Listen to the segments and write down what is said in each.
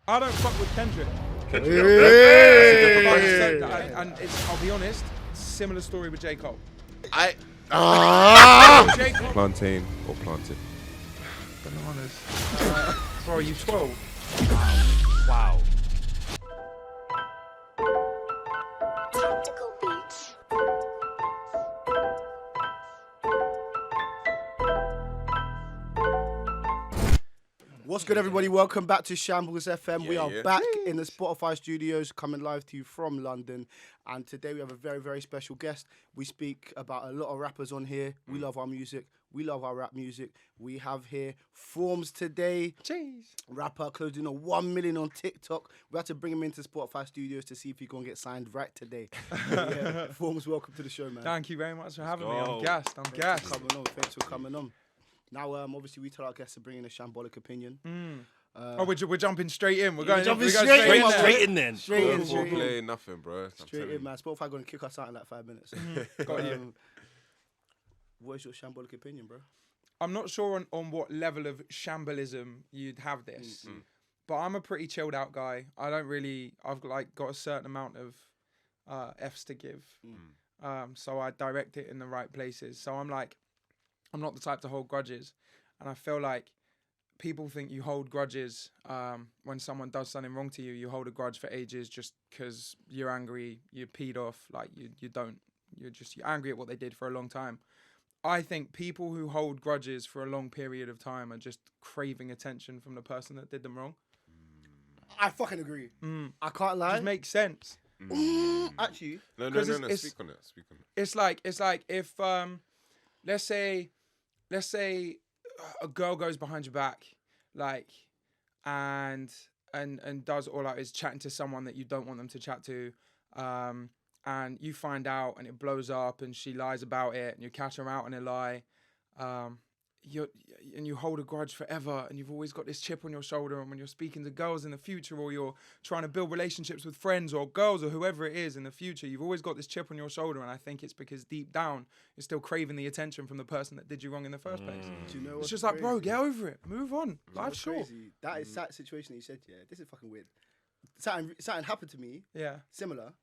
I don't fuck with Kendrick. And I'll be honest, similar story with J Cole. J Cole. Plantain or planted? Bananas. Bro, are you 12? Wow. Tactical beats. What's good, everybody? Welcome back to Shambles FM. We are back in the Spotify studios, coming live to you from London. And today we have a very, very special guest. We speak about a lot of rappers on here. We love our music. We love our rap music. We have here Formz today. Jeez. Rapper closing on 1 million on TikTok. We had to bring him into Spotify studios to see if he can get signed right today. Formz, welcome to the show, man. Thank you very much for having me. I'm gassed. Thanks for coming on. Now, obviously, we tell our guests to bring in a Shambolic opinion. We're jumping straight in. We're going straight in then. Straight in. Play nothing, bro. Straight in, man. Spotify going to kick us out in like 5 minutes. Got you. What is your Shambolic opinion, bro? I'm not sure on what level of shambolism you'd have this, but I'm a pretty chilled out guy. I've got a certain amount of F's to give. So I direct it in the right places. So I'm not the type to hold grudges. And I feel like people think you hold grudges when someone does something wrong to you. You hold a grudge for ages just because you're angry, you're peed off, like you don't. You're angry at what they did for a long time. I think people who hold grudges for a long period of time are just craving attention from the person that did them wrong. I fucking agree. I can't lie. It just makes sense. Actually. No. Speak on it. It's like if let's say a girl goes behind your back, and does all that is chatting to someone that you don't want them to chat to, and you find out and it blows up and she lies about it and you catch her out in a lie, you hold a grudge forever and you've always got this chip on your shoulder, and when you're speaking to girls in the future or you're trying to build relationships with friends or girls or whoever it is in the future, you've always got this chip on your shoulder, and I think it's because deep down you're still craving the attention from the person that did you wrong in the first place. Do you know it's what's just crazy? like, bro, get over it, move on, life's short. Crazy? That is that situation that you said, this is fucking weird. Something happened to me, similar,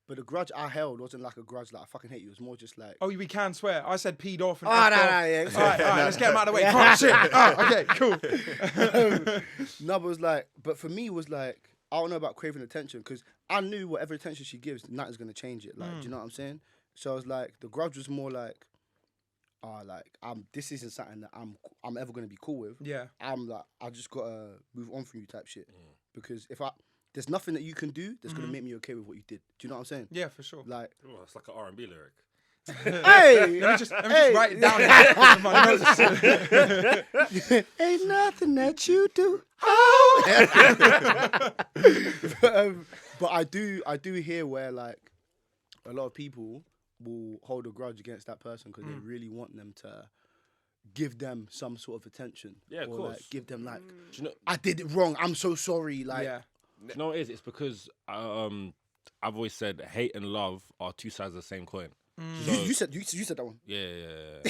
but the grudge I held wasn't like a grudge like I fucking hate you. It was more just like... Oh, we can swear. I said peed off. And yeah. All right, let's get him out of the way. Oh, shit. Oh, okay, cool. No, but it was like... But for me, it was like... I don't know about craving attention, because I knew whatever attention she gives, nothing's going to change it. Like, do you know what I'm saying? So I was like... The grudge was more like... this isn't something that I'm ever going to be cool with. Yeah. I'm like... I just got to move on from you type shit. Because if there's nothing that you can do that's going to make me okay with what you did. Do you know what I'm saying? Yeah, for sure. Like... Oh, it's like an R&B lyric. Hey! Let me just write it down in my notes. Ain't nothing that you do. But I do hear where like a lot of people will hold a grudge against that person because they really want them to give them some sort of attention. Yeah, of or course. Like, give them like, Do you know, I did it wrong. I'm so sorry. Like, Yeah. do you know what it is? It's because I've always said hate and love are two sides of the same coin. So, you said that one. Yeah.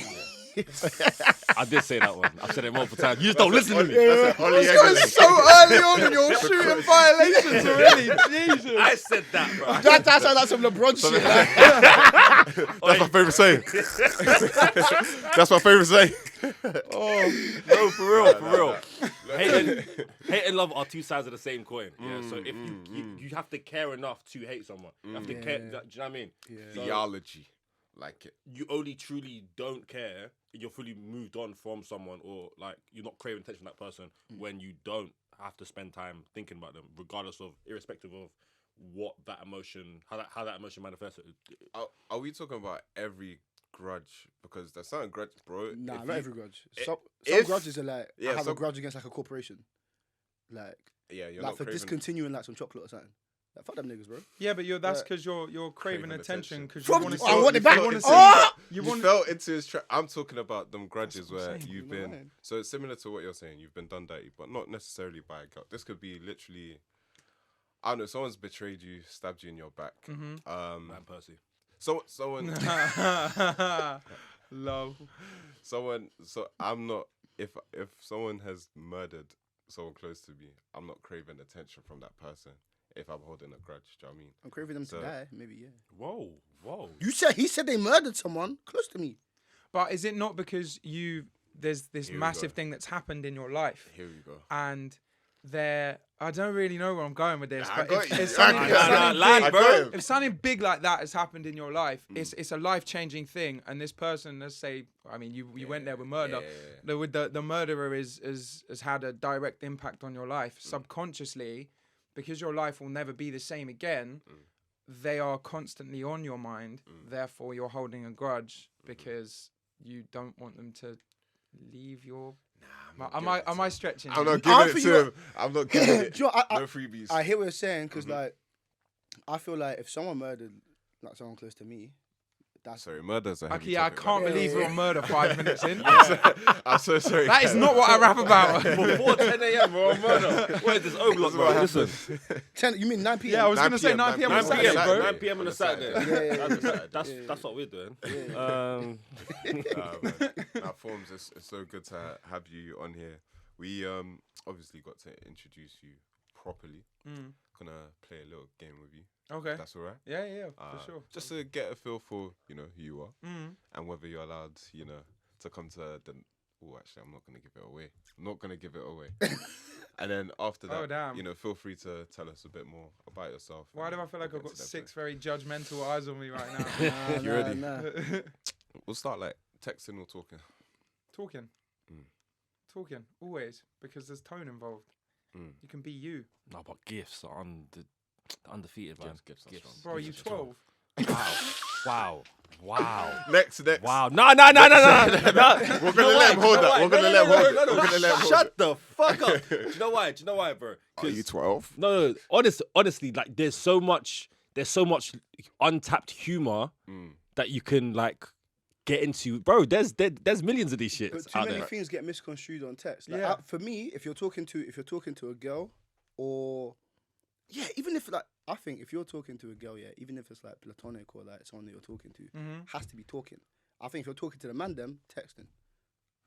I did say that one. I've said it multiple times. You just don't listen to me. It's going so early on and you're shooting violations already. Jesus. I said that, bro. That sounds like some LeBron shit. That's my favourite saying. That's my favourite saying. No, for real. Hate and love are two sides of the same coin. Yeah. So if you have to care enough to hate someone, you have to care. Do you know what I mean? Yeah. So Theology. Like it. you only truly don't care, and you're fully moved on from someone, or like you're not craving attention from that person when you don't have to spend time thinking about them, irrespective of what that emotion, how that emotion manifests. Are we talking about every grudge? Because there's certain grudge, bro. Nah, not every grudge. Some if- grudges are like, Yeah, I have a some- grudge against like a corporation. Like, Yeah, you're like not for craving. discontinuing like some chocolate or something. Like, fuck them niggas, bro. Yeah, but that's because you're craving attention because you From- want to. I want it back. You fell into his trap. I'm talking about them grudges where you've been. lying. So it's similar to what you're saying. You've been done dirty, but not necessarily by a girl. This could be literally, I don't know. Someone's betrayed you, stabbed you in your back. Man, Percy. Someone. Love. So I'm not. If someone has murdered someone close to me, I'm not craving attention from that person if I'm holding a grudge. Do you know what I mean? I'm craving them So- to die, maybe, yeah. Whoa. He said they murdered someone close to me. But is it not because there's this Here we massive go. thing that's happened in your life, Here we go. and I don't really know where I'm going with this, I but got if, you. if something, I if got something you. Lie, big, bro. if something big like that has happened in your life, it's a life-changing thing, and this person, let's say, I mean, you went there with murder. The murderer has had a direct impact on your life subconsciously, because your life will never be the same again. They are constantly on your mind. Therefore, you're holding a grudge because you don't want them to leave your. Am I stretching? I'm here? not giving it to him. I'm not giving it. Do you know, No freebies. I hear what you're saying, because, like, I feel like if someone murdered, like, someone close to me, that's... Sorry, murder's a heavy Okay, I topic, can't by the way. believe we're on murder 5 minutes in. I'm so sorry. That is not what I rap about. Before 10 a.m. we're on murder. Where's this O'Block, bro? Listen. 10, you mean 9 p.m.? Yeah, I was 9 going to say 9 p.m. on 9 Saturday, p.m. Saturday, bro. 9 p.m. on a Saturday. Yeah. That's what we're doing. Now, Formz, it's so good to have you on here. We obviously got to introduce you properly. Gonna play a little game with you. Okay. That's all right. Yeah, for sure. Just to get a feel for who you are, and whether you're allowed, to come to the. Oh, actually, I'm not gonna give it away. I'm not gonna give it away. And then after that, Oh, damn. feel free to tell us a bit more about yourself. Why and do I feel like we'll I've get got to 6 very judgmental eyes on me right now? You ready? Nah. We'll start like texting or talking. Talking. Talking, always, because there's tone involved. You can be you. No, but gifts are undefeated, man. Gifts are strong. Bro, are you 12? Wow. Next. Wow. No. We're gonna let him hold that. We're gonna let him hold it. We're gonna let him hold Shut it. the fuck up. Do you know why, bro? Are you 12? No. Honestly, like there's so much untapped humor that you can like get into, bro. There's millions of these shits But too out many there. things get misconstrued on text. Like, Yeah. for me, if you're talking to a girl, or even if like I think if you're talking to a girl, even if it's like platonic or like someone that you're talking to, has to be talking. I think if you're talking to the man, them texting.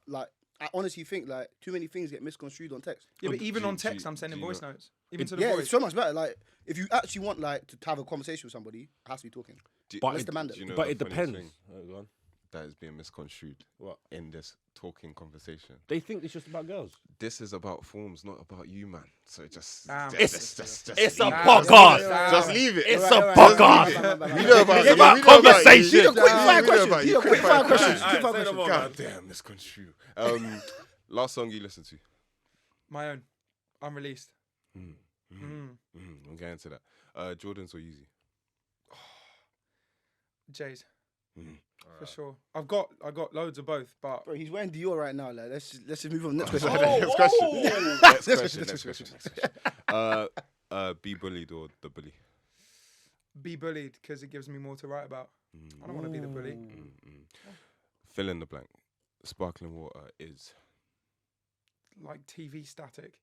Like I honestly think like too many things get misconstrued on text. Yeah, but even do- on text, do- I'm sending do you voice know- notes. Even to the Yeah, voice. it's so much better. Like if you actually want like to have a conversation with somebody, it has to be talking. But Let's demand it. Do you know But the it funniest depends. thing Go on. that is being misconstrued What? in this talking conversation. They think it's just about girls. This is about Formz, not about you, man. So just Damn. just It's a leave it. podcast. Just leave it. It's Alright, a alright, podcast. alright, We know about It's you. about We know about you. conversation. These are quick fire We know questions. about These you. are quick fire questions. Alright, Quick fire say no questions. more, God damn, misconstrue. Last song you listened to? My own. Unreleased. We'll get into that. Jordans or Yeezy? J's. For sure. I got loads of both, but Bro, he's wearing Dior right now. Like, let's just move on. Next question. Next question. Next question. Be bullied or the bully? be bullied because it gives me more to write about. I don't want to be the bully. Fill in the blank. Sparkling water is. Like TV static.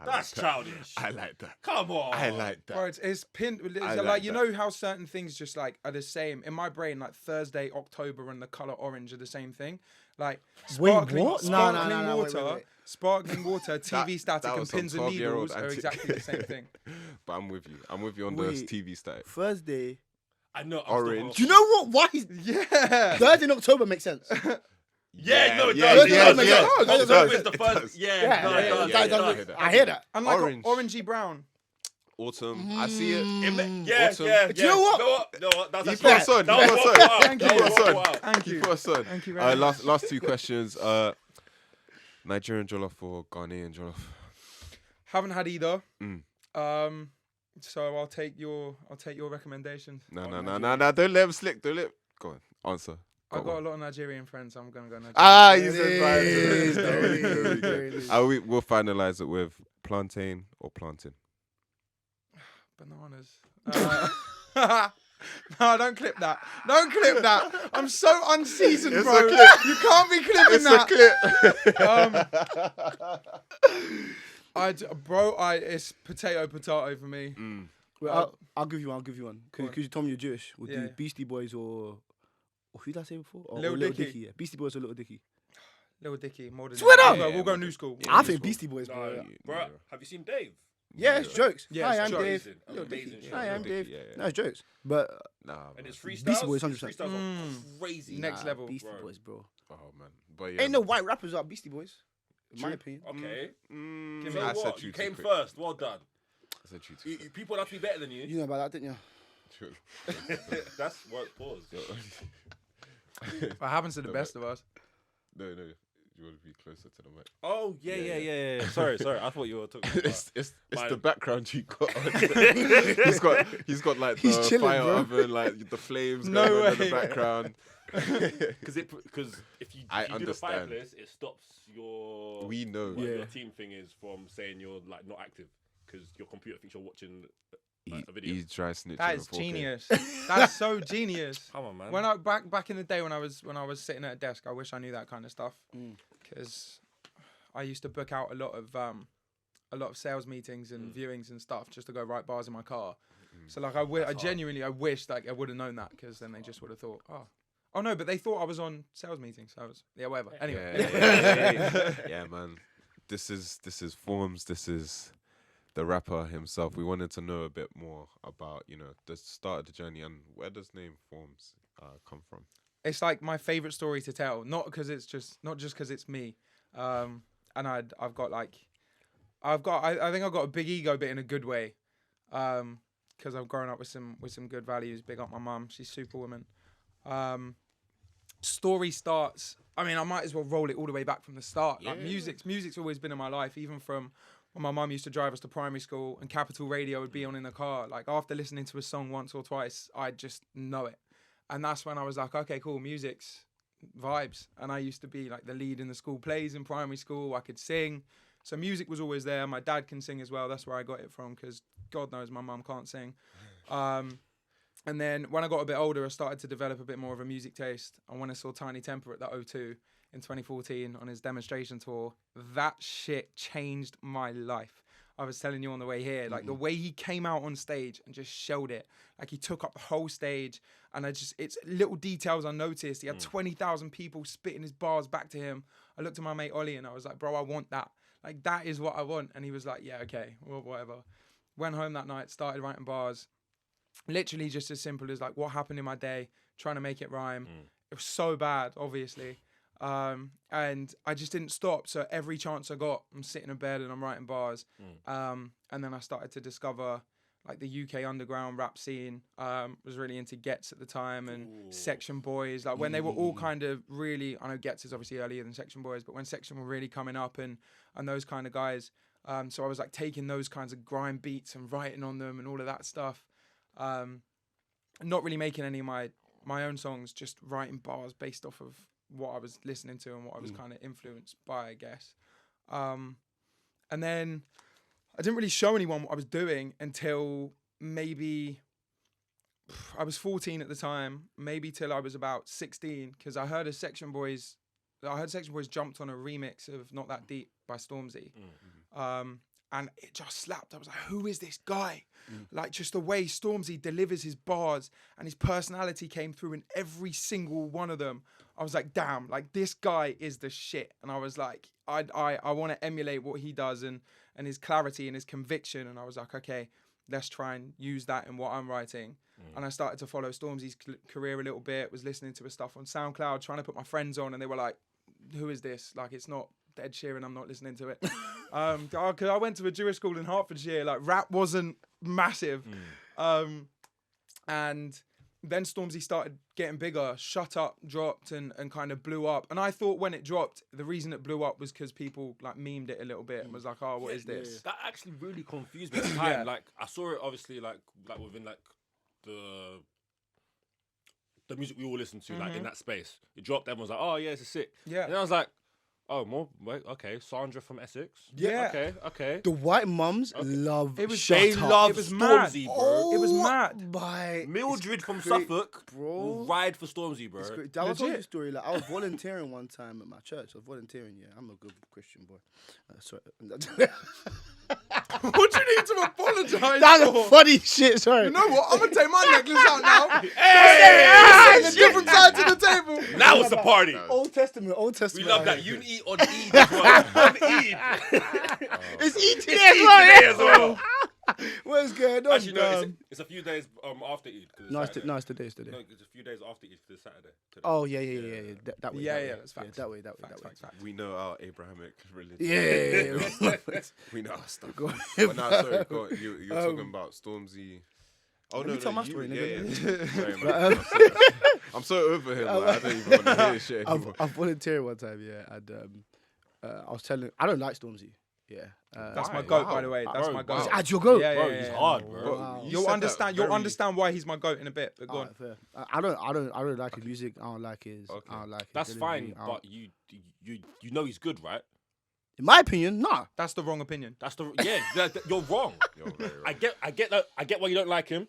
That's childish. I like that. Come on. I like that. Bro, it's pinned. It's I like, like you that. know how certain things just like are the same in my brain. Like Thursday, October, and the color orange are the same thing. Like sparkling, what? No, sparkling no, water, wait. sparkling water, TV static, that and was some pins and 12-year-old needles are anti- exactly the same thing. But I'm with you. I'm with you on the Wait. TV static. Thursday. I know. Orange. Do you know what? Why he's Yeah. Thursday in October makes sense. Yeah, no, it yeah, does. yeah, It does. yeah. October It does. is the It first. does. Yeah, no, it does. yeah, It does. yeah. I hear that. And like Orange. orangey brown. Autumn. I see it. Yeah, Autumn. yeah. Do you know what? No, that's You put us on. that You was put us one on. out. Thank That you. was Put us one on. out. Thank You you. put us on. Thank you very much. Last two questions. Nigerian jollof or Ghanaian jollof? Haven't had either. So I'll take your recommendations. No. Don't let him slick. Don't let. Go on. Answer. I've Go got on. a lot of Nigerian friends, so I'm gonna go Nigerian. Ah, There you it said right. is, There we go, there we go. there it is. We'll finalize it with plantain or plantain. Bananas. No, don't clip that. Don't clip that. I'm so unseasoned, It's bro. a clip. You can't be clipping It's that. a clip. It's potato for me. Well, I'll give you one. Because you told me you're Jewish. We'll Yeah. do Beastie Boys or who did I say before? Or Lil Lil Dicky. Dicky. Yeah. Beastie Boys or Little Dicky. Lil Dicky more than. Swear up! We'll go new school. I think Beastie Boys, bro. No, bro, have you seen Dave? Yeah, it's jokes. Yeah, Hi, it's I'm jokes. Dave. Amazing show. Hi, I'm Dicky, Dave. yeah. No, it's jokes. But Nah, And it's man. freestyles. Beastie Boys, His 100%. freestyles are crazy. Next level. Beastie bro. Boys, bro. Oh man, but yeah. Ain't no white rappers out Beastie Boys, in my True. opinion. Okay. Mm, So I what? said You you too came quick. first. Well done. I said you too. quick. People have to be better than you. You know about that, didn't you? True. That's what pause. What happens to the best of us? No. You want to be closer to the mic. Oh yeah. Sorry. I thought you were talking about. It's Mine. the background you got. On. he's got like He's the chilling, fire bro. oven, like the flames No going on in the way. background. Because if you do the understand. fireplace, it stops your We know. what Yeah. your team thing is from saying you're like not active because your computer thinks you're watching like, a video. He's dry snitching. That on is 4K. genius. That's so genius. Come on, man. When I back in the day when I was sitting at a desk, I wish I knew that kind of stuff because I used to book out a lot of sales meetings and viewings and stuff just to go write bars in my car. So like I genuinely wish like I would have known that because then they just would have thought oh no, but they thought I was on sales meetings. So I was whatever. Anyway, Yeah, man. This is Formz. This is the rapper himself. We wanted to know a bit more about the start of the journey and where does name Formz come from. it's like my favorite story to tell. Not just because it's me. And I think I've got a big ego, but in a good way. Because I've grown up with some good values. Big up my mum. She's superwoman. Story starts. I mean, I might as well roll it all the way back from the start. Like music's always been in my life, even from when my mum used to drive us to primary school and Capital Radio would be on in the car. Like after listening to a song once or twice, I'd just know it. And that's when I was like, okay, cool, music's vibes. And I used to be like the lead in the school plays in primary school. I could sing. So music was always there. My dad can sing as well. That's where I got it from because God knows my mum can't sing. And then when I got a bit older, I started to develop a bit more of a music taste. And when I saw Tiny Temper at the O2 in 2014 on his demonstration tour, that shit changed my life. I was telling you on the way here, like the way he came out on stage and just showed it. Like he took up the whole stage and it's little details I noticed. He had 20,000 people spitting his bars back to him. I looked at my mate Ollie and I was like, bro, I want that. Like that is what I want. And he was like, yeah, okay, well, whatever. Went home that night, started writing bars. Literally just as simple as like what happened in my day, trying to make it rhyme. It was so bad, obviously. And I just didn't stop. So every chance I got, I'm sitting in bed and I'm writing bars. And then I started to discover like the UK underground rap scene. Was really into Gets at the time and Section Boys. Like when they were all kind of really, I know Gets is obviously earlier than Section Boys, but when Section were really coming up and those kind of guys. So I was like taking those kinds of grime beats and writing on them and all of that stuff. Not really making any of my own songs, just writing bars based off of what I was listening to and what I was kind of influenced by, I guess. And then I didn't really show anyone what I was doing until maybe I was 14 at the time, maybe till I was about 16, because I heard Section Boys jumped on a remix of Not That Deep by Stormzy. And it just slapped. I was like, who is this guy? Like just the way Stormzy delivers his bars and his personality came through in every single one of them. I was like, damn, like this guy is the shit. And I was like, I want to emulate what he does and his clarity and his conviction. And I was like, okay, let's try and use that in what I'm writing. And I started to follow Stormzy's career a little bit, was listening to his stuff on SoundCloud, trying to put my friends on, and they were like, who is this? Like, it's not Ed Sheeran, I'm not listening to it. Because I went to a Jewish school in Hertfordshire, like rap wasn't massive. And then Stormzy started getting bigger, Shut Up dropped and kind of blew up. And I thought when it dropped, the reason it blew up was because people like memed it a little bit and was like, oh, what is this? That actually really confused me at the time. Like I saw it obviously like within like the music we all listen to, like in that space. It dropped, everyone's like, oh yeah, it's a sick. Yeah. And then I was like, oh, more, wait, okay, Sandra from Essex. Yeah. Okay. The white mums love It was Shut They Up. love It was mad. Stormzy, bro. It was mad. My Mildred from great, Suffolk bro. will ride for Stormzy, bro. It's great. That was a Legit. story. Like I was volunteering one time at my church. I was volunteering. Yeah, I'm a good Christian boy. Sorry. What do you need to apologise That's for? funny shit. Sorry. You know what? I'm gonna take my necklace out now. Hey! A different side to the table. Now it's a party. Old Testament. We love that. Unity on Eid as well. On Eid. It's eating Today as well. What's going on? Actually, no, it's a few days after Eid. No, it's today. It's today. No, it's a few days after Eid because it's Saturday. Today. Oh yeah. That way. Yeah, that's facts. That way. Facts. We know our Abrahamic religion. Yeah. We know our stuff. Go But now, sorry, go on. You're talking about Stormzy. Oh Let no, me tell my you, story, yeah, nigga. yeah. Sorry, man. I'm so over him. Like, I don't even want to hear shit anymore. I've volunteered one time, yeah, and I was telling, I don't like Stormzy. Yeah, That's my Wow. goat, by the way. That's Bro, my wow. goat. At your goat. Yeah, Bro, yeah, he's yeah. hard, bro. Wow. You You'll said that understand. very- You'll understand why he's my goat in a bit. But go on. Alright, fair. I don't like his music. I don't like his. Okay. I don't like his That's delivery. fine, but you know he's good, right? in my opinion, nah. That's the wrong opinion. That's you're wrong. You're very right. I get that. I get why you don't like him.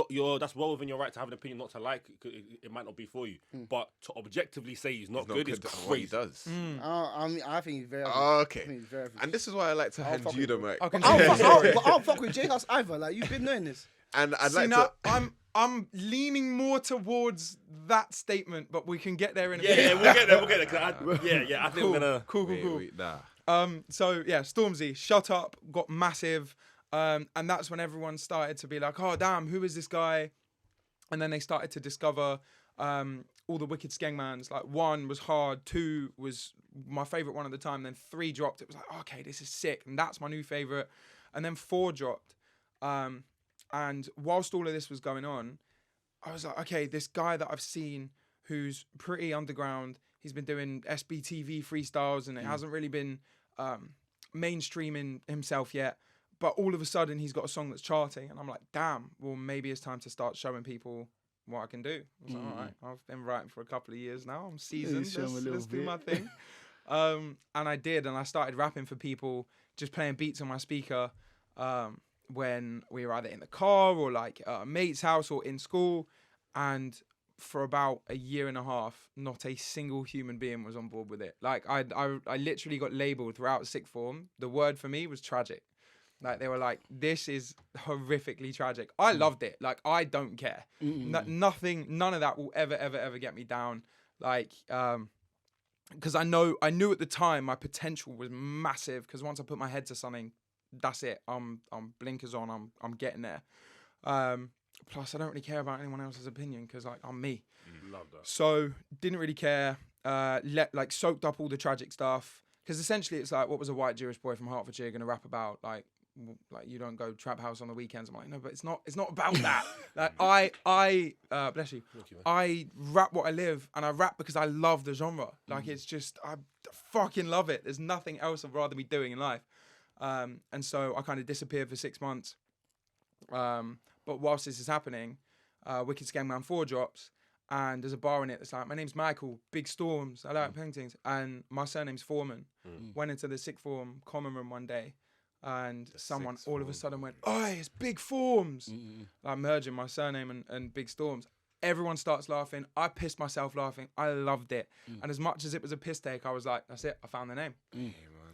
You're that's well within your right to have an opinion not to like. It might not be for you, but to objectively say he's not He's not good is at what he crazy. does. I mean, I think he's very. Okay. I think he's very. And this is why I like to hand fuck you with the him. mic. I can I see don't, that. fuck, I don't fuck with J Hus either. Like you've been knowing this. And I'd See, like now, to. I'm leaning more towards that statement, but we can get there in a bit. Yeah, we'll get there. We'll get there. 'Cause I think we're gonna. Cool. Wait, nah. So yeah, Stormzy, Shut Up, got massive. And that's when everyone started to be like, oh damn, who is this guy? And then they started to discover all the wicked skengmans. Like 1 was hard, 2 was my favorite one at the time. Then 3 dropped. It was like, okay, this is sick, and that's my new favorite. And then 4 dropped. And whilst all of this was going on, I was like, okay, this guy that I've seen who's pretty underground. He's been doing SBTV freestyles, and it hasn't really been mainstreaming himself yet. But all of a sudden, he's got a song that's charting, and I'm like, damn, well, maybe it's time to start showing people what I can do. I was like, all right, I've been writing for a couple of years now. I'm seasoned. show 'em a little Let's do bit. my thing. And I did, and I started rapping for people, just playing beats on my speaker when we were either in the car or like at a mate's house or in school. And for about a year and a half, not a single human being was on board with it. Like I literally got labelled throughout sixth form. The word for me was tragic. Like they were like, this is horrifically tragic. I loved it. Like I don't care. None of that will ever get me down. Like, because I knew at the time my potential was massive. Because once I put my head to something, that's it. I'm blinkers on. I'm getting there. Plus, I don't really care about anyone else's opinion because like I'm me. Love that. So didn't really care. Soaked up all the tragic stuff because essentially it's like, what was a white Jewish boy from Hertfordshire going to rap about? Like you don't go trap house on the weekends. I'm like, no, but it's not about that. Like I bless you. I rap what I live, and I rap because I love the genre. Like it's just I fucking love it. There's nothing else I'd rather be doing in life. And so I kind of disappeared for 6 months. But whilst this is happening, Wicked Skangman 4 drops, and there's a bar in it that's like, my name's Michael, big storms, I like paintings, and my surname's Foreman. Went into the sixth form common room one day, and someone all of a sudden went, oh, it's Big Formz. Like merging my surname and Big Storms. Everyone starts laughing. I pissed myself laughing. I loved it. And as much as it was a piss take, I was like, that's it, I found the name.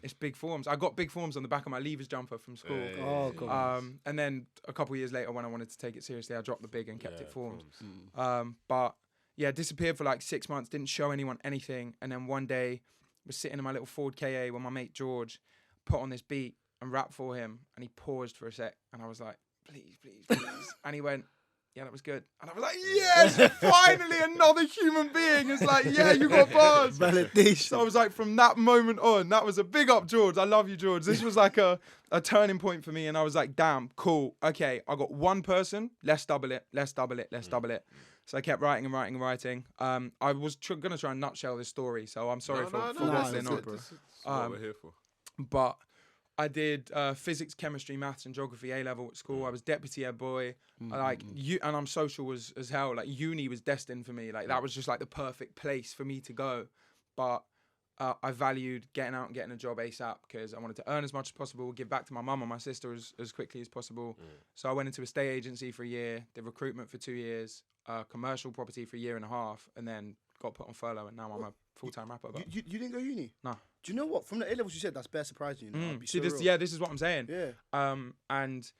It's Big Formz. I got Big Formz on the back of my leavers jumper from school. Oh, cool. And then a couple of years later, when I wanted to take it seriously, I dropped the big and kept it Formz. But yeah, disappeared for like 6 months, didn't show anyone anything. And then one day, was sitting in my little Ford KA with my mate George, put on this beat and rap for him. And he paused for a sec. And I was like, please. And he went, yeah, that was good. And I was like, yes, finally another human being is like, yeah, you got bars. Validation. So I was like, from that moment on, that was a big up, George. I love you, George. This was like a turning point for me. And I was like, damn, cool. Okay, I got one person. Let's double it. So I kept writing. I was going to try and nutshell this story. So I'm sorry for waffling on. This is what we're here for. But I did physics, chemistry, maths, and geography A level at school. I was deputy head boy. And I'm social as hell. Like uni was destined for me. Like that was just like the perfect place for me to go. But I valued getting out and getting a job ASAP because I wanted to earn as much as possible, give back to my mum and my sister as quickly as possible. So I went into a state agency for a year, did recruitment for 2 years, commercial property for a year and a half, and then got put on furlough. And now I'm a full-time rapper. You didn't go uni? No. Do you know what? From the A-levels you said, that's bare surprising. You know? I'll be See, so this, real. yeah, this is what I'm saying. Yeah. And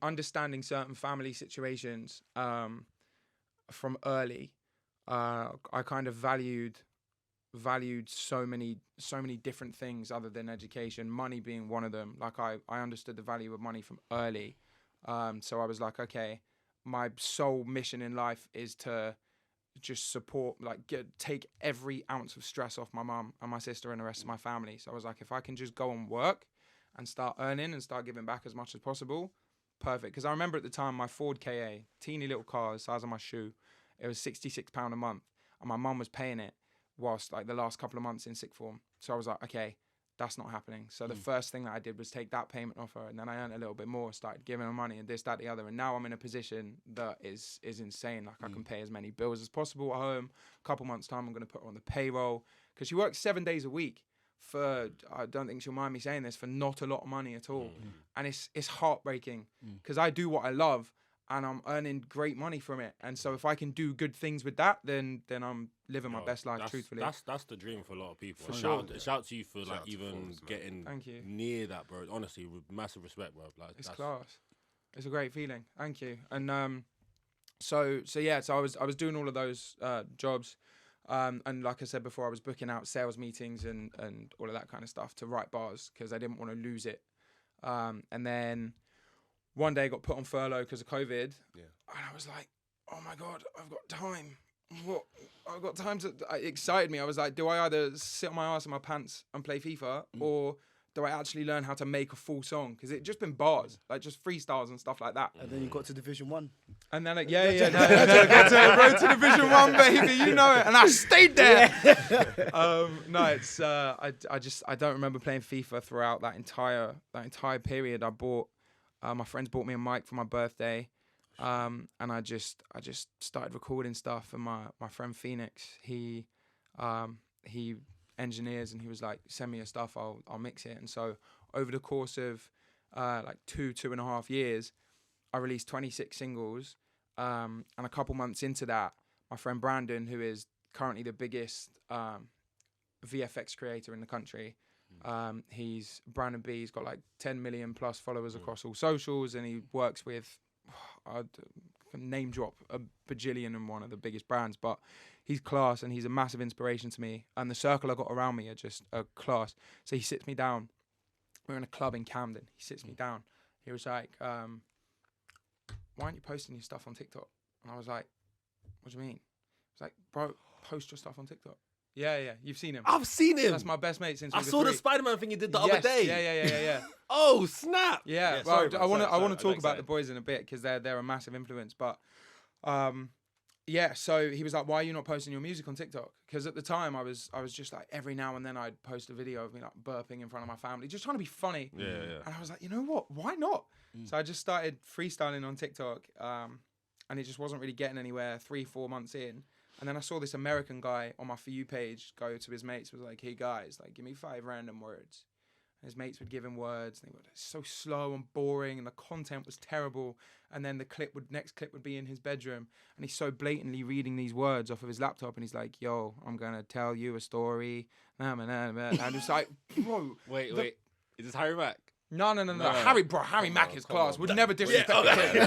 understanding certain family situations from early, I kind of valued so many different things other than education, money being one of them. Like I understood the value of money from early. So I was like, okay, my sole mission in life is to just support, like take every ounce of stress off my mum and my sister and the rest of my family. So I was like, if I can just go and work and start earning and start giving back as much as possible, perfect. Because I remember at the time my Ford KA, teeny little car the size of my shoe, it was £66 a month, and my mum was paying it whilst like the last couple of months in sixth form. So I was like, okay, that's not happening. So the first thing that I did was take that payment off her, and then I earned a little bit more, started giving her money and this, that, the other. And now I'm in a position that is insane. Like I can pay as many bills as possible at home. A couple months time, I'm going to put her on the payroll because she works 7 days a week for, I don't think she'll mind me saying this, for not a lot of money at all. And it's heartbreaking because I do what I love and I'm earning great money from it. And so if I can do good things with that, then I'm living my best life, truthfully. That's the dream for a lot of people. For sure. Shout to you for Shout like to even Formz, man. getting Thank you. near that, bro. Honestly, with massive respect, bro. Like It's that's class. It's a great feeling. Thank you. And so I was doing all of those jobs. And like I said before, I was booking out sales meetings and all of that kind of stuff to write bars because I didn't want to lose it. And then one day I got put on furlough because of COVID. Yeah. And I was like, oh my God, I've got time. What? I've got time to... It excited me. I was like, do I either sit on my ass in my pants and play FIFA or do I actually learn how to make a full song? Because it just been bars, like just freestyles and stuff like that. And then you got to Division 1. And then, got to road to Division 1, baby, you know it. And I stayed there. No, it's I don't remember playing FIFA throughout that entire period. My friends bought me a mic for my birthday, and I just started recording stuff. And my friend Phoenix, he engineers, and he was like, send me your stuff, I'll mix it. And so over the course of like 2.5 years, I released 26 singles, and a couple months into that, my friend Brandon, who is currently the biggest VFX creator in the country, he's Brandon B. He's got like 10 million plus followers across all socials, and he works with, I'd name drop a bajillion and one of the biggest brands, but he's class and he's a massive inspiration to me. And the circle I got around me are just a class. So he sits me down. We're in a club in Camden. He sits me down. He was like, why aren't you posting your stuff on TikTok? And I was like, what do you mean? He's like, bro, post your stuff on TikTok. Yeah, you've seen him. I've seen him. That's my best mate since I saw the Spider-Man thing you did the other day. Yeah. Oh, snap. Yeah, sorry, well, bro, I want to talk about excited. the boys in a bit because they're a massive influence. But yeah, so he was like, "Why are you not posting your music on TikTok?" Because at the time I was just like every now and then I'd post a video of me like burping in front of my family, just trying to be funny. Yeah. And I was like, you know what? Why not? So I just started freestyling on TikTok, and it just wasn't really getting anywhere. 3-4 months in. And then I saw this American guy on my For You page go to his mates, was like, hey guys, like give me 5 random words. And his mates would give him words, and they were so slow and boring, and the content was terrible. And then the next clip would be in his bedroom, and he's so blatantly reading these words off of his laptop, and he's like, yo, I'm gonna tell you a story. And I'm just like, bro. Wait. Is this Harry Mack? No. Harry Mack is class. on, Would man. never disrespect the kid.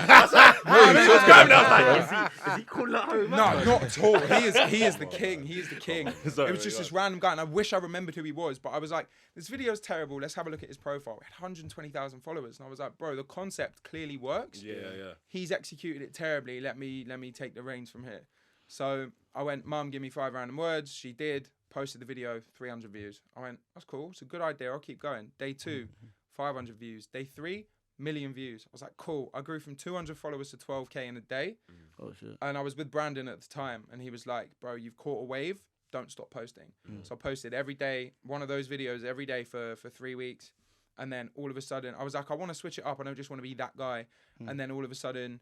Is he calling out Harry Mack? No, not at all. He is the king. He is the king. Sorry, It was just this random guy, and I wish I remembered who he was, but I was like, this video's terrible. Let's have a look at his profile. It had 120,000 followers, and I was like, bro, the concept clearly works. Yeah. He's executed it terribly. Let me take the reins from here. So I went, Mum, give me 5 random words. She did. Posted the video, 300 views. I went, that's cool. It's a good idea. I'll keep going. Day 2. 500 views. Day 3, million views. I was like, cool. I grew from 200 followers to 12K in a day. Oh, shit. And I was with Brandon at the time, and he was like, bro, you've caught a wave. Don't stop posting. So I posted every day, one of those videos every day for 3 weeks. And then all of a sudden, I was like, I want to switch it up. I don't just want to be that guy. And then all of a sudden,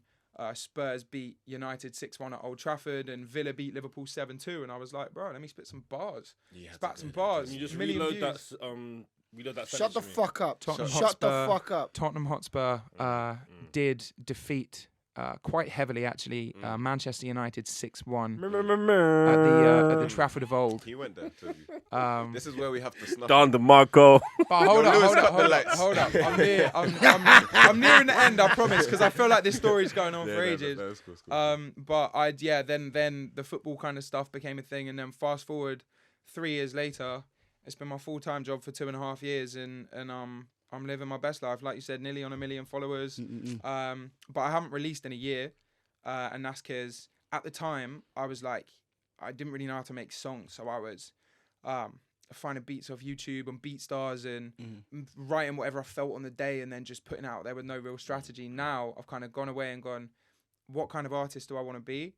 Spurs beat United 6-1 at Old Trafford, and Villa beat Liverpool 7-2. And I was like, bro, let me spit some bars. Spat some bars. Can you just million reload views. that Shut the fuck up. Tottenham Shut the Hotspur- fuck up. Tottenham Hotspur did defeat quite heavily actually. Manchester United 6-1 at the Trafford of old. He went there. This is where we have to snuff. Down the Marco. But hold up. I'm nearing the end, I promise, because I feel like this story's going on for ages. That's cool. But then the football kind of stuff became a thing, and then fast forward 3 years later, it's been my full-time job for 2.5 years, and I'm living my best life. Like you said, nearly on 1 million followers. But I haven't released in a year, and that's because at the time I was like, I didn't really know how to make songs, so I was finding beats off YouTube and BeatStars and writing whatever I felt on the day and then just putting it out there with no real strategy. Now I've kind of gone away and gone, what kind of artist do I want to be?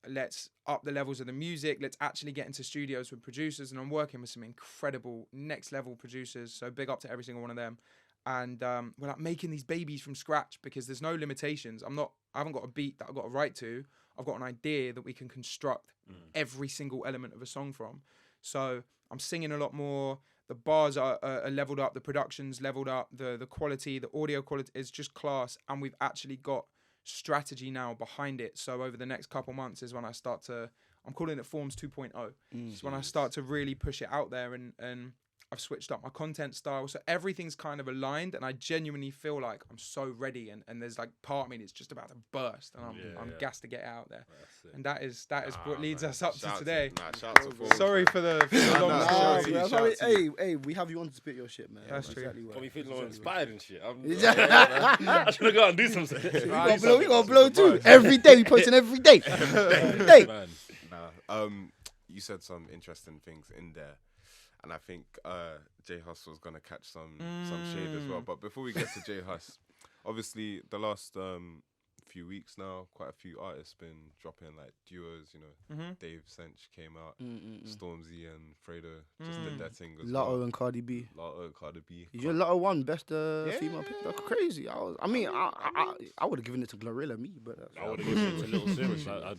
Let's up the levels of the music. Let's actually get into studios with producers, and I'm working with some incredible next level producers. So big up to every single one of them. And we're like making these babies from scratch because there's no limitations. I haven't got a beat that I've got to write to. I've got an idea that we can construct every single element of a song from. So I'm singing a lot more. The bars are leveled up. The production's leveled up. The quality, the audio quality is just class. And we've actually got strategy now behind it. So over the next couple months is when I start to, I'm calling it Formz 2.0. It's when I start to really push it out there, and I've switched up my content style. So everything's kind of aligned, and I genuinely feel like I'm so ready, and there's like part of me that's just about to burst, and I'm gassed to get it out there. And that is what leads us up to today. Sorry for the long story. Hey, we have you on to spit your shit, man. That's true. Exactly Got me feeling all inspired and shit. I should go out and do something. We got blow too. Every day, we posting every day. Every day. Man. You said some interesting things in there. And I think J Hus was gonna catch some shade as well. But before we get to J Hus, obviously the last few weeks now, quite a few artists been dropping like duos. You know, Dave Sench came out, Stormzy and Fredo just did that thing. Lotto and Cardi B. Your Lotto won best female. That's crazy. I would have given it to Glorilla, but I would have given it to Little Sims. I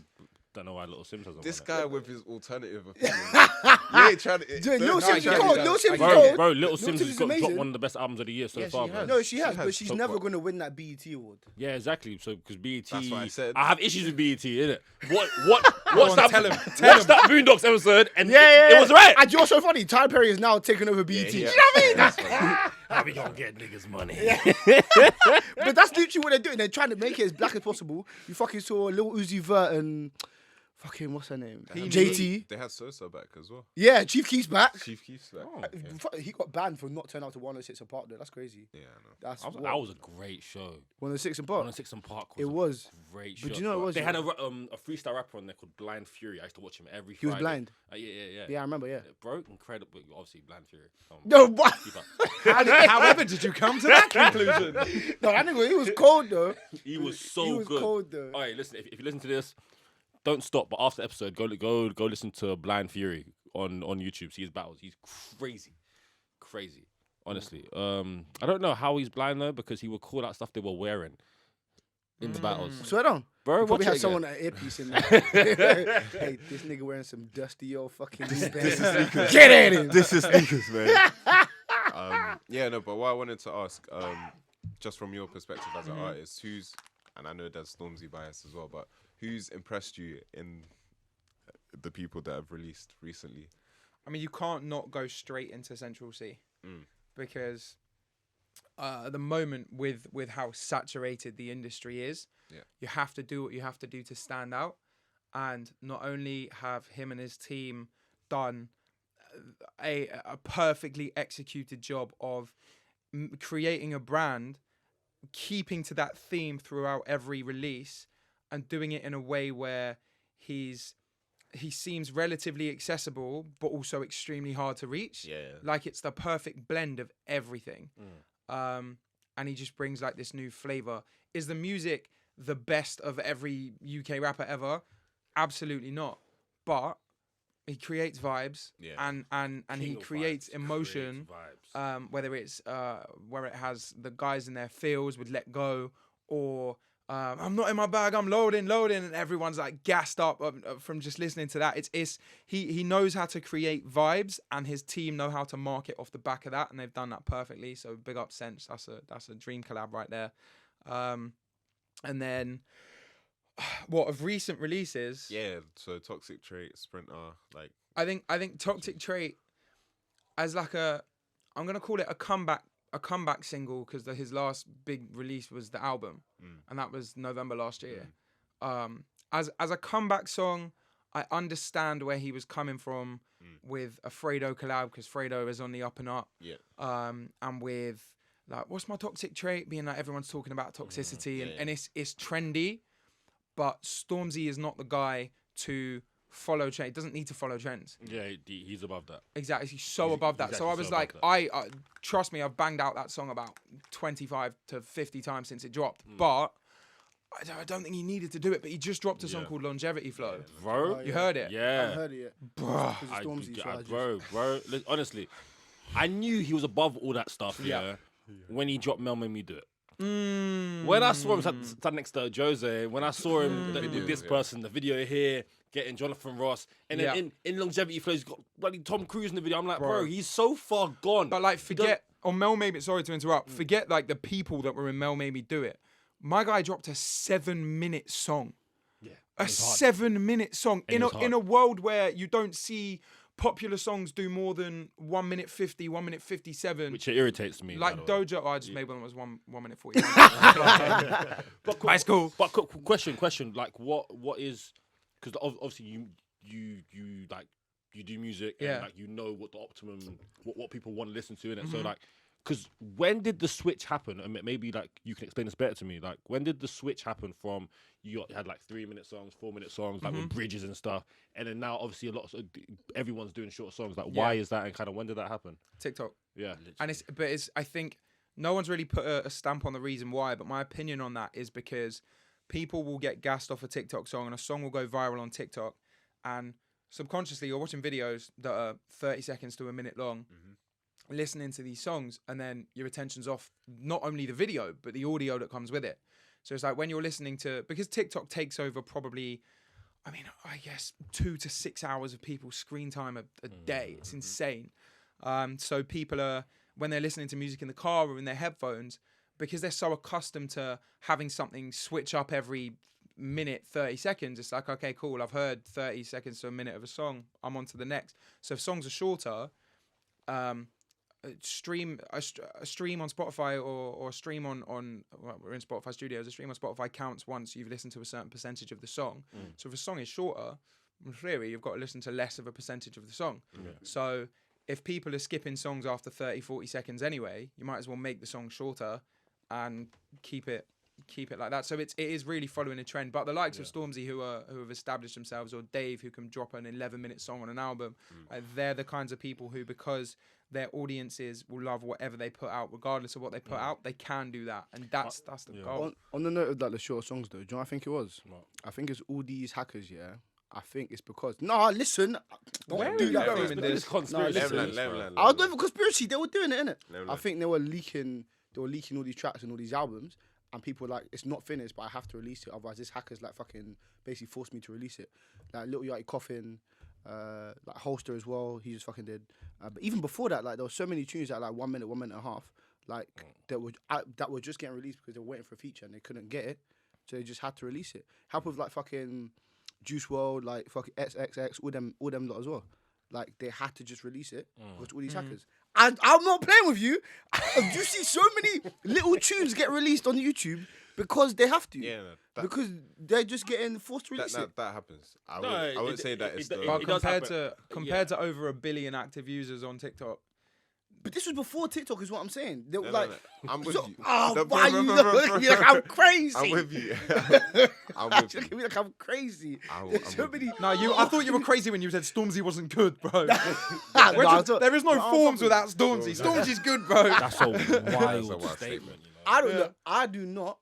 don't know why Little Sims hasn't this won guy it. with his alternative opinion. You ain't trying to. Little Sims is cold. Little Sims is cold. Bro, Little Sims has dropped one of the best albums of the year so far. Bro. No, she has, but she's never going to win that BET award. Yeah, exactly. So because BET, that's what I said. I have issues with BET, innit? What's that? Tell him. Watch that Boondocks episode, and it was right. And you're so funny. Tyler Perry is now taking over BET. You know what I mean? How we gonna get niggas money? But that's literally what they're doing. They're trying to make it as black as possible. You fucking saw Lil Uzi Vert and fucking what's her name? JT. They had Sosa back as well. Yeah, Chief Keef's back. Chief Keef's back. He got banned for not turning out to 106 and Park though. That's crazy. Yeah, I know. That was a great show. 106 and Park. 106 and Park. It was a great show. But you know what it was? They had a freestyle rapper on there called Blind Fury. I used to watch him every Friday. He was blind. Yeah. Yeah, I remember. Yeah. Bro, incredible. Obviously, Blind Fury. No, what? However, did you come to that conclusion? No, that nigga, he was cold though. He was so He was good. cold though. All right, listen. If you listen to this, don't stop. But after the episode, go listen to Blind Fury on YouTube. See his battles. He's crazy. Honestly, I don't know how he's blind though, because he would call out stuff they were wearing in the battles. Swear on. Bro, probably had someone at earpiece in there. Hey, this nigga wearing some dusty old fucking Get at him. This is sneakers, man. Yeah, no, but what I wanted to ask, just from your perspective as an artist, and I know there's Stormzy bias as well, but who's impressed you in the people that have released recently? I mean, you can't not go straight into Central C because at the moment with how saturated the industry is, you have to do what you have to do to stand out. And not only have him and his team done a perfectly executed job of creating a brand, keeping to that theme throughout every release, and doing it in a way where he seems relatively accessible, but also extremely hard to reach. Yeah. Like it's the perfect blend of everything. And he just brings like this new flavor. Is the music the best of every UK rapper ever? Absolutely not. But he creates vibes and he creates emotion. Whether it's where it has the guys in their feels with Let Go, or I'm not in my bag, I'm loading, and everyone's like gassed up from just listening to that. He knows how to create vibes, and his team know how to market off the back of that, and they've done that perfectly. So big up Sench, that's a dream collab right there. And then, what of recent releases? Yeah, so Toxic Trait, Sprinter, like I think Toxic Trait as like I'm gonna call it a comeback single because his last big release was the album, and that was November last year. As a comeback song, I understand where he was coming from with a Fredo collab because Fredo is on the up and up. Yeah. And with like, what's my toxic trait? Being like everyone's talking about toxicity and it's trendy, but Stormzy is not the guy to follow trend. He doesn't need to follow trends. Yeah, he's above that. Exactly, he's so above that. So I was like, I trust me, I've banged out that song about 25 to 50 times since it dropped, but I don't think he needed to do it. But he just dropped a song called Longevity Flow. Bro, you heard it? Yeah, I heard it. Bro, bro. Honestly, I knew he was above all that stuff. Yeah. When he dropped Mel Made Me Do It. When I saw him stand next to Jose, when I saw him with this person, the video here, getting Jonathan Ross, and then in Longevity Flow, he's got bloody Tom Cruise in the video. I'm like, bro, he's so far gone. But like, forget on Mel Made Me. Sorry to interrupt. Forget like the people that were in Mel Made Me Do It. My guy dropped a 7-minute song. Yeah, a 7-minute song in a world where you don't see popular songs do more than 1 minute 50, 1 minute 57, which irritates me. Like Doja, I just made one that was 1 minute 40. But high school. But question. Like, what is? Because obviously you like you do music and like you know what the optimum what people want to listen to in it. So like, because when did the switch happen? And maybe like you can explain this better to me. Like, when did the switch happen from you had like 3-minute songs, 4-minute songs, like with bridges and stuff, and then now obviously everyone's doing short songs. Like, why is that? And kind of when did that happen? TikTok. Yeah, literally. And I think no one's really put a stamp on the reason why, but my opinion on that is because people will get gassed off a TikTok song, and a song will go viral on TikTok, and subconsciously you're watching videos that are 30 seconds to a minute long. Listening to these songs, and then your attention's off not only the video but the audio that comes with it. So it's like when you're listening to, because TikTok takes over probably, I guess 2 to 6 hours of people's screen time a day. It's insane. So people are, when they're listening to music in the car or in their headphones, because they're so accustomed to having something switch up every minute 30 seconds, it's like, okay, cool, I've heard 30 seconds to a minute of a song, I'm on to the next. So if songs are shorter, a stream on Spotify or a stream on well, we're in Spotify Studios. A stream on Spotify counts once you've listened to a certain percentage of the song. So if a song is shorter, in theory, you've got to listen to less of a percentage of the song. So if people are skipping songs after 30, 40 seconds anyway, you might as well make the song shorter and keep it like that. So it is really following a trend. But the likes of Stormzy who have established themselves, or Dave who can drop an 11-minute song on an album, they're the kinds of people who, because their audiences will love whatever they put out, regardless of what they put out, they can do that, and that's the goal. On the note of like the short songs, though, do you know what I think it was? What? I think it's all these hackers, I think it's because listen, where do that going in this conspiracy? I was doing conspiracy. They were doing it, innit? I think they were leaking all these tracks and all these albums, and people were like, it's not finished, but I have to release it, otherwise this hacker's like fucking basically forced me to release it. Like Lil Yachty Coffin, like Holster as well, he just fucking did. But even before that, like there were so many tunes that like 1 minute, 1 minute and a half, like that were just getting released because they were waiting for a feature and they couldn't get it, so they just had to release it. Help with like fucking Juice WRLD, like fucking XXX, all them lot as well. Like they had to just release it because all these hackers. And I'm not playing with you. You see so many little tunes get released on YouTube because they have to. Yeah, because they're just getting forced to release it. That happens. I wouldn't say that it's the... But compared to over 1 billion active users on TikTok. But this was before TikTok, is what I'm saying. They were No. I'm with you. Oh, why you look like I'm crazy? I'm with you. I'm with you. Look at me like I'm crazy. I thought you were crazy when you said Stormzy wasn't good, bro. There is no Formz without Stormzy. Stormzy's good, bro. That's a wild statement. I do not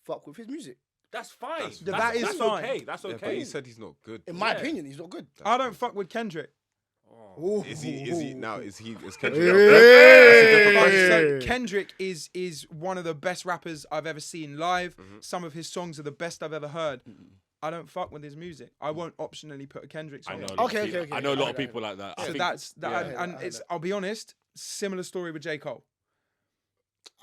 fuck with his music. That's fine. That is fine. Okay. That's okay. But you said he's not good. In my opinion, he's not good. I don't fuck with Kendrick. Is Kendrick? So Kendrick is one of the best rappers I've ever seen live. Some of his songs are the best I've ever heard. I don't fuck with his music. I won't optionally put a Kendrick song. Okay. I know a lot of people like that. So that's that, and it's. I'll be honest. Similar story with J Cole.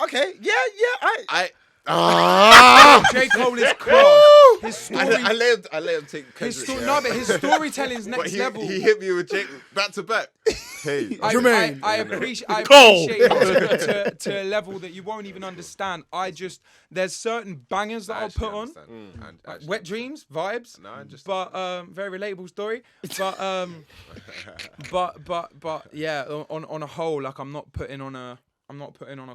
Okay. Yeah. J Cole is class. His story. I let him take Kendrick. No, but his storytelling's But next level. he hit me with Jake back to back. Hey, I appreciate it to a level that you won't even understand. There's certain bangers that I'll put on. Wet Dreams, vibes. But very relatable story. But yeah, on a whole, like I'm not putting on a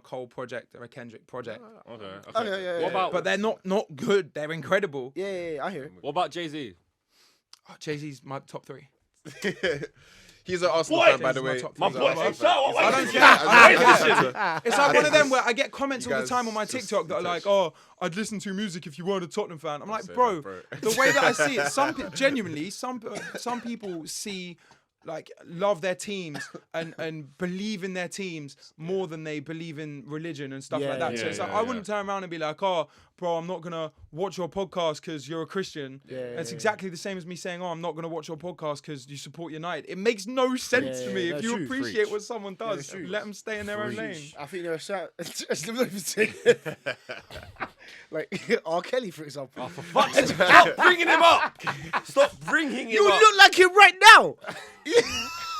Cole project or a Kendrick project. Okay. Yeah. What about? But they're not good. They're incredible. Yeah, I hear it. What about Jay-Z? Oh, Jay-Z's my top 3. He's an Arsenal fan, by the way. My boy. I don't care. It's like one of them where I get comments all the time on my TikTok that are like, "Oh, I'd listen to your music if you weren't a Tottenham fan." I'm like, bro, the way that I see it, some people see. Like love their teams and believe in their teams more than they believe in religion and stuff like that. So it's like I wouldn't turn around and be like, "Oh, bro, I'm not gonna watch your podcast because you're a Christian." It's exactly the same as me saying, "Oh, I'm not gonna watch your podcast because you support United." It makes no sense to me. If you appreciate what someone does, let them stay in their own lane. I think there are certain. Like R. Kelly, for example. Oh, for fuck's sake! Stop bringing him up. Stop bringing him up. You look like him right now.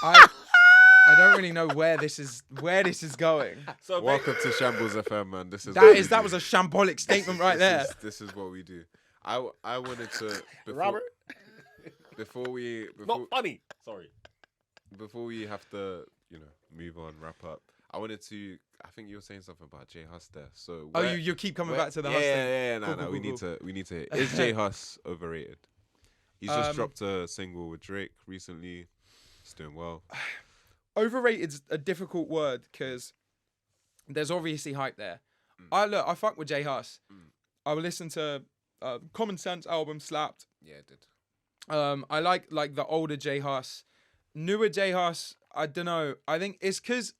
I don't really know where this is going. So Welcome to Shambles FM, man. That was a shambolic statement right there. This is what we do. I wanted to Robert. Before not funny. Sorry. Before we have to move on, wrap up. I wanted to. I think you were saying something about J Hus there. So you keep coming back to the Hus thing. Cool, No. cool, We need to. Is J Hus overrated? He's just dropped a single with Drake recently. He's doing well. Overrated's a difficult word because there's obviously hype there. I fuck with J Hus. I will listen to Common Sense album slapped. Yeah, it did. I like the older J Hus. Newer J Hus, I don't know. I think it's because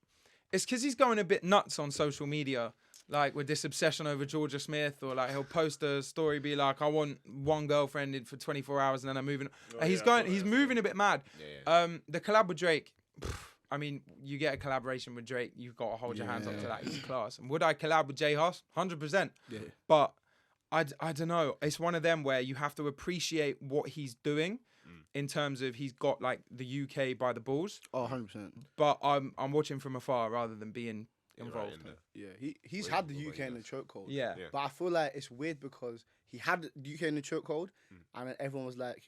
he's going a bit nuts on social media, like with this obsession over Georgia Smith, or like he'll post a story, be like, "I want one girlfriend for 24 hours and then I'm moving." He's moving a bit mad. The collab with Drake. I mean, you get a collaboration with Drake, you've got to hold your hands up to that. He's class. And would I collab with J Hus? 100%. Yeah. But I don't know. It's one of them where you have to appreciate what he's doing. In terms of he's got like the UK by the balls. Oh, 100%. But I'm watching from afar rather than being involved. He's had the UK in the chokehold. Yeah. But I feel like it's weird because he had the UK in the chokehold and then everyone was like,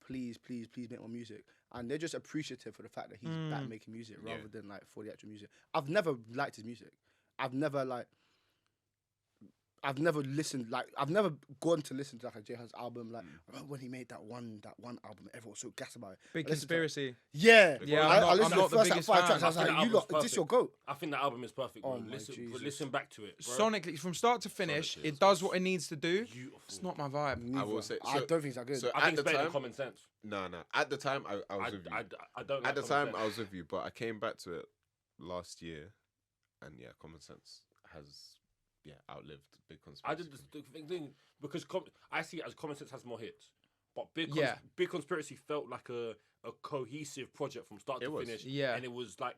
please make more music. And they're just appreciative for the fact that he's back making music rather than like for the actual music. I've never liked his music. I've never listened, like, I've never gone to listen to like a J Hus album. Like, remember when he made that one album, everyone was so gassed about it. Big Conspiracy. Yeah. I listened to the first like 5 tracks. I was I think like, is this your goat? I think the album is perfect, bro. Jesus. Listen back to it, bro. Sonically, from start to finish, it does what it needs to do. Beautiful. It's not my vibe. I will say. I don't think it's that good. So I think it's better than Common Sense. No. At the time, I was with you. I don't like At the Common time, Sense. I was with you, but I came back to it last year, and yeah, Common Sense has outlived Big Conspiracy. I did the thing because I see it as Common Sense has more hits, but Big Conspiracy felt like a cohesive project from start to finish. Yeah, and it was like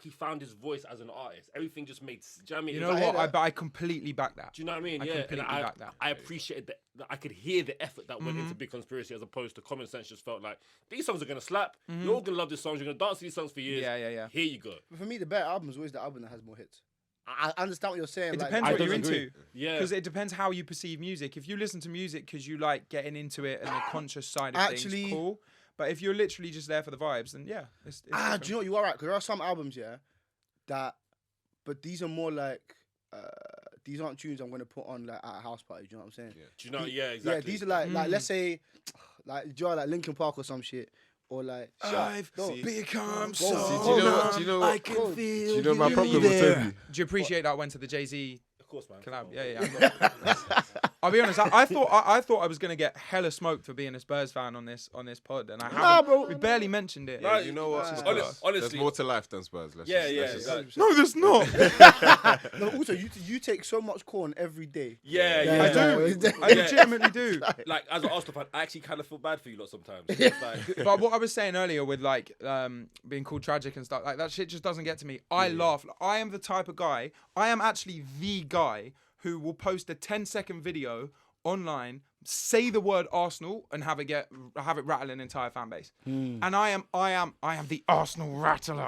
he found his voice as an artist. Everything just made. Do you know what I mean? You know what? I completely back that. Do you know what I mean? I completely back that. I appreciated that. I could hear the effort that went into Big Conspiracy as opposed to Common Sense. Just felt like these songs are gonna slap. You're all gonna love these songs. You're gonna dance to these songs for years. Yeah. Here you go. But for me, the better album is always the album that has more hits. I understand what you're saying. It like, depends what you're disagree. into. Yeah. Because it depends how you perceive music. If you listen to music because you like getting into it and the conscious side of things, cool. But if you're literally just there for the vibes, then yeah. It's do you know what? You are right. Because there are some albums, but these are more like, these aren't tunes I'm going to put on like at a house party. Do you know what I'm saying? Yeah. Do you know? Yeah, exactly. Yeah, these are like let's say, like, do you know, like Linkin Park or some shit. Or like, I've become Do you know what? I can feel. Do you know my problem with Toby? Do you appreciate that I went to the Jay-Z Of course, man. collab? Yeah. I'll be honest. I thought I was gonna get hella smoked for being a Spurs fan on this pod, and I haven't. bro. We barely mentioned it. No, You know what? honestly, There's more to life than Spurs. Let's Yeah, just- No, there's not. No, also, you take so much corn every day. Yeah. I do. I legitimately do. Like as an Arsenal fan, I actually kind of feel bad for you lot sometimes. It's like, But what I was saying earlier with like being called tragic and stuff, like that shit just doesn't get to me. I laugh. I am the type of guy. I am actually the guy who will post a 10-second video online, say the word Arsenal, and have it rattle an entire fan base. And I am the Arsenal rattler.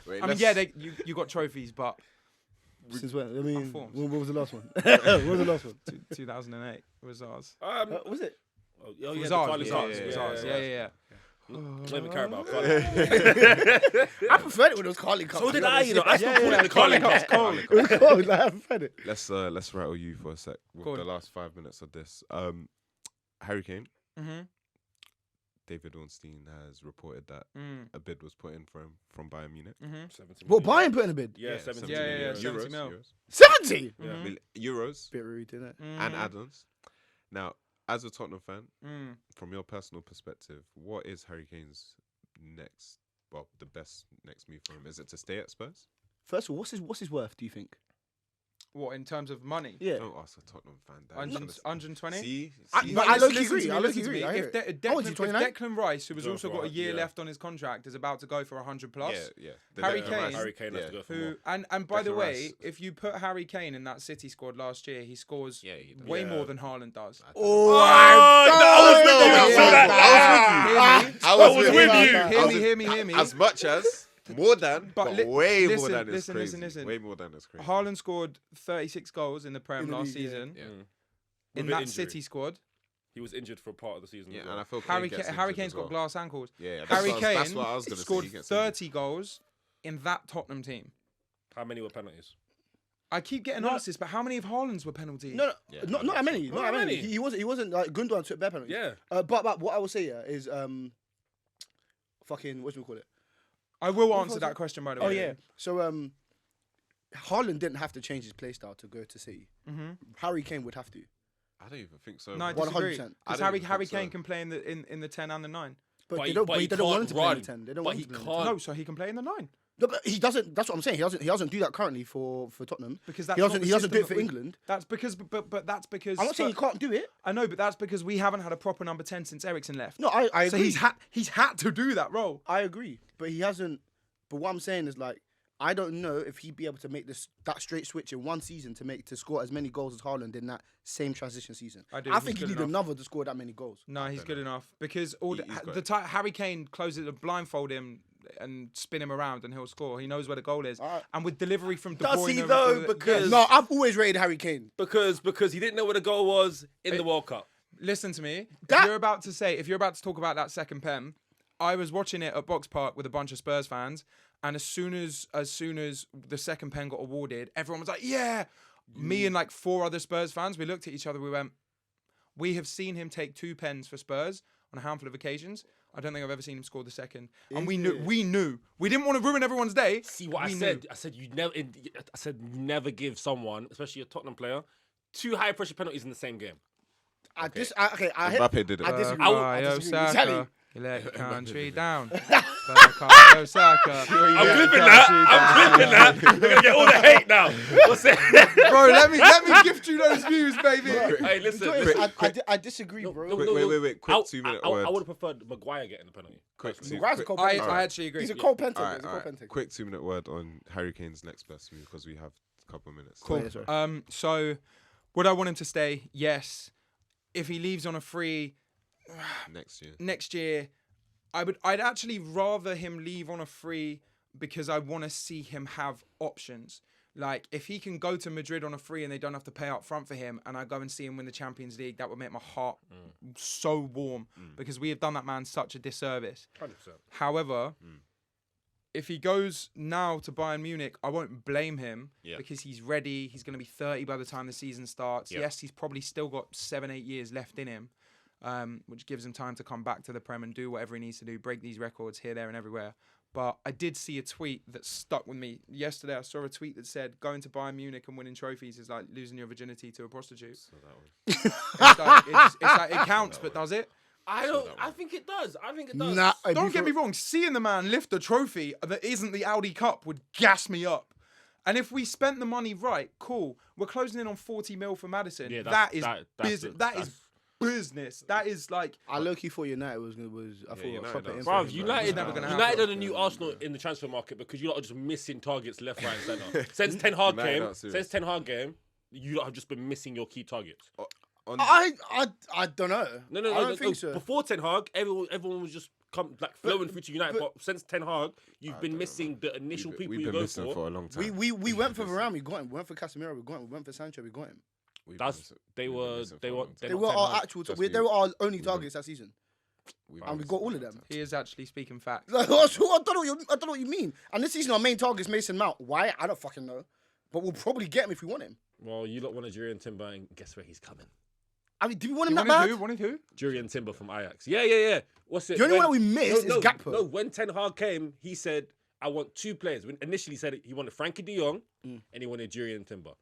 Wait, I mean, yeah, you got trophies, but Since when? I mean, Formz. what was the last one? What was the last one? 2008 was ours. Was it? Oh, It yeah, was the ours. Carling It was Cup. ours. It was ours. Yeah. Don't even care about Carling. I preferred it when it was Carling Cup. So to did be I, honest. you know. I still call it the Carling Carling Cup's Cup. cold. It was cold. Like, I preferred it. Let's rattle you for a sec with Go on. the last 5 minutes of this. Harry Kane, Mm-hmm. David Ornstein has reported that a bid was put in for him from Bayern Munich. 70 Well, million. Bayern put in a bid. Yeah, 70 Yeah, million. 70 mil. 70. Euros Bit rude, isn't it? and add-ons. Now, as a Tottenham fan, Mm. from your personal perspective, what is Harry Kane's the best next move for him? Is it to stay at Spurs? First of all, what's his worth? Do you think? What, in terms of money? Yeah. Don't ask a Tottenham fan. That. 120? See? But I low-key agree. I low-key agree. I hear If, it. De- I want you Declan, 29. if Declan Rice, who has Go also for got a it, year yeah. left on his contract, is about to go for 100 plus, Yeah. Harry Declan Kane- Rice- Harry Kane has to go for more. and by the Declan way, Rice. if you put Harry Kane in that City squad last year, he scores Yeah, he does. way Yeah. more than Haaland does. Oh, I was with you. Hear me. As much as, more than, But but li- way more listen, than is listen, crazy. listen. Way more than is crazy. Haaland scored 36 goals in the Prem In the last league, yeah. season. Yeah. In With that an injury. City squad, He was injured for part of the season. Yeah, as and well. I feel Harry gets Kane's injured as got well. glass ankles. Yeah, Harry that's Kane what I was gonna say. scored He gets 30 goals in that Tottenham team. How many were penalties? I keep getting asked this, but how many of Haaland's were penalties? No, Yeah, not no, that many. not Not that that many. many. He wasn't like Gundogan took bare penalties. Yeah. But what I will say is fucking what do we call it? I will What answer was that it? question, by the Oh way. yeah. So Haaland didn't have to change his play style to go to City. Mm-hmm. Harry Kane would have to. I don't even think so. No, I bro. 100%. disagree. I Because don't Harry even Harry think so. Kane can play in the 10 and the 9. But But they he- don't. but But he they don't want him can't to play in the run. 10. They don't But want he him to play in the 10. can't. No, so he can play in the 9. No, but he doesn't. That's what I'm saying. He doesn't do that currently for Tottenham. Because that's He not doesn't. the He doesn't do it system for that we- England. That's because, but that's because. I'm not saying he can't do it. I know, but that's because we haven't had a proper number 10 since Eriksen left. No, I agree. So he's had to do that role. I agree, but he hasn't. But what I'm saying is like I don't know if he'd be able to make that straight switch in one season to score as many goals as Haaland in that same transition season. I do. I He's think you good need enough. another to score that many goals. No, he's good enough because all He's got the time Harry Kane closes it, blindfold him and spin him around and he'll score. He knows where the goal is. Alright. And with delivery from De Does Bruyne he and- though? Yes. Because- No, I've always rated Harry Kane. Because he didn't know where the goal was in the World Cup. Listen to me. That- If you're about to talk about that second pen, I was watching it at Box Park with a bunch of Spurs fans, and as soon as the second pen got awarded, everyone was like, "Yeah!" Me and like 4 other Spurs fans, we looked at each other. We went, "We have seen him take 2 pens for Spurs on a handful of occasions. I don't think I've ever seen him score the second." And we knew. We didn't want to ruin everyone's day. See what We I said? I said you never give someone, especially a Tottenham player, 2 high pressure penalties in the same game. I Mbappe did it. I disagree. I Bukayo disagree. Exactly. Saka, you let the country down. Bukayo Saka, you I'm let the clipping that. country I'm clipping that. We're gonna get all the hate now. What's it? Bro, let me gift you those views, baby. Hey, listen. I disagree, bro. No, Wait. Quick 2-minute word. I would have preferred Maguire getting the penalty. Quick Maguire's a cold I pen. actually agree. He's a cold pen. All He's a cold pen. Quick 2-minute word on Harry Kane's next best move because we have a couple of minutes. Cool. Yeah, sorry. So would I want him to stay? Yes. If he leaves on a free Next year. I'd actually rather him leave on a free because I want to see him have options. Like if he can go to Madrid on a free and they don't have to pay up front for him, and I go and see him win the Champions League, that would make my heart so warm because we have done that man such a disservice. 100%. However, if he goes now to Bayern Munich, I won't blame him because he's ready. He's going to be 30 by the time the season starts. Yeah. Yes, he's probably still got 7-8 years left in him, which gives him time to come back to the Prem and do whatever he needs to do, break these records here, there, and everywhere. But I did see a tweet that stuck with me. Yesterday, I saw a tweet that said, going to Bayern Munich and winning trophies is like losing your virginity to a prostitute. It's like, it counts, but does it? I think it does. Nah, Don't get me wrong, seeing the man lift a trophy that isn't the Audi Cup would gas me up. And if we spent the money right, cool. We're closing in on 40 mil for Madison. Yeah, that is that's business. That is like... I low-key thought United was I thought United proper are- in Bruv, for him, United, never gonna United happen. are the new Arsenal in the transfer market because you lot are just missing targets left, right, and centre. Since Ten Hag United came, are serious. since Ten Hag came, you lot have just been missing your key targets? I don't know. No. I don't think so. Before Ten Hag, everyone was just flowing through to United. But since Ten Hag, you've been missing the initial people We've you been go missing for a long time. We went for Varane, we got him. We went for Casemiro, we got him. We went for Sancho, we got him. They were They were our actual. They were our only targets that season, and we got all of them. He is actually speaking facts. I don't know what you mean. And this season, our main target is Mason Mount. Why? I don't fucking know. But we'll probably get him if we want him. Well, you lot wanted Jurriën Timber, and guess where he's coming? I mean, do we want him You that bad? wanted who? Jurriën Timber from Ajax. Yeah. What's it? The only one that we missed is Gakpo. No, when Ten Hag came, he said, I want 2 players. When initially said he wanted Frankie de Jong and he wanted Jurriën Timber.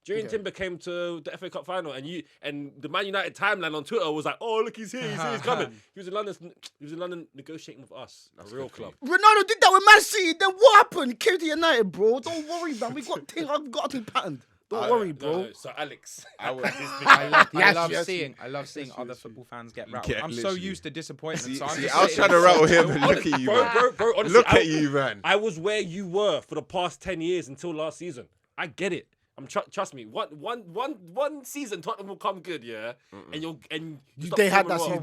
Jurriën Timber came to the FA Cup final, and the Man United timeline on Twitter was like, "Oh, look, he's here, he's coming." He was in London negotiating with us, a real club. Ronaldo did that with Man City. Then what happened? He came to United, bro. Don't worry, man. I've got a thing patterned. Don't worry, bro. No, so Alex, I love seeing other football fans get rattled. I'm so used to disappointment. So I was trying to rattle him and look at you, man. bro, honestly, Look at you, man. I was where you were for the past 10 years until last season. I get it. Trust me. One season, Tottenham will come good, yeah. They had that season.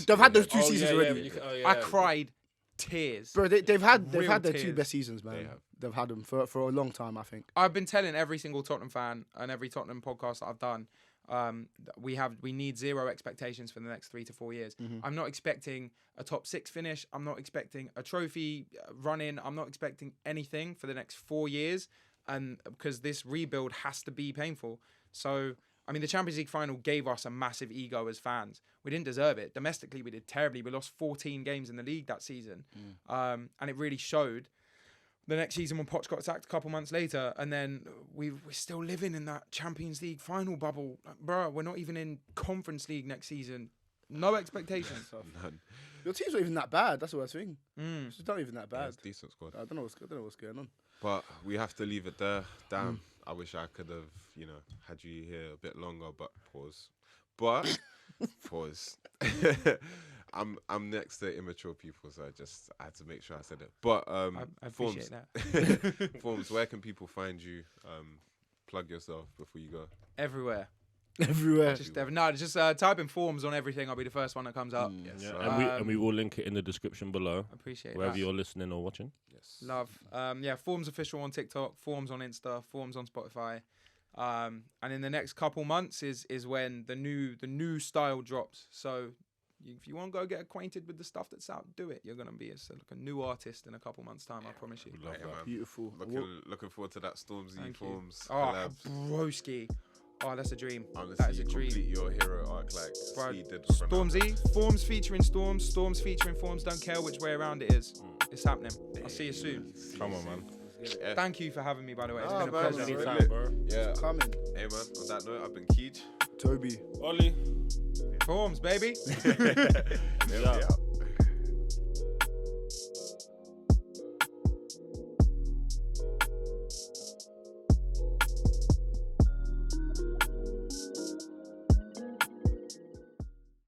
They've had those 2 seasons already. I cried tears. Bro, they've had their tears. 2 best seasons, man. They've had them for a long time, I think. I've been telling every single Tottenham fan and every Tottenham podcast that I've done, we need 0 expectations for the next 3 to 4 years. I'm not expecting a top 6 finish. I'm not expecting a trophy run in. I'm not expecting anything for the next 4 years. And because this rebuild has to be painful. So, I mean, the Champions League final gave us a massive ego as fans. We didn't deserve it. Domestically, we did terribly. We lost 14 games in the league that season. And it really showed. The next season when Poch got sacked a couple months later, and then we're still living in that Champions League final bubble. Bro, we're not even in Conference League next season. No expectations. Your team's not even that bad. That's the worst thing. It's not even that bad. Yeah, it's a decent squad. I don't know what's going on. But we have to leave it there. Damn, I wish I could have, had you here a bit longer. But pause. Pause. I'm next to immature people, so I had to make sure I said it. But I appreciate that. Formz, where can people find you? Plug yourself before you go. Everywhere. Just type in Formz on everything. I'll be the first one that comes up. Yes. And we will link it in the description below. Appreciate wherever that. you're listening or watching. Yes. Love. Formz official on TikTok, Formz on Insta, Formz on Spotify. And in the next couple months is when the new style drops. So if you want to go get acquainted with the stuff that's out, do it. You're gonna be a new artist in a couple months' time. I promise you. Love that. Beautiful. Looking forward to that Stormzy Formz Oh, collab. broski. Oh, that's a dream. That is a dream. Complete your hero arc like Speed did with Stormzy, Formz featuring Storms featuring Formz. Don't care which way around it is. It's happening. I'll see you soon. Come on, man. Yeah. Thank you for having me, by the way. It's been a man, pleasure. Anytime, bro. Yeah. Coming. Hey, man, on that note, I've been Keej. Toby. Ollie. Formz, baby. Yeah.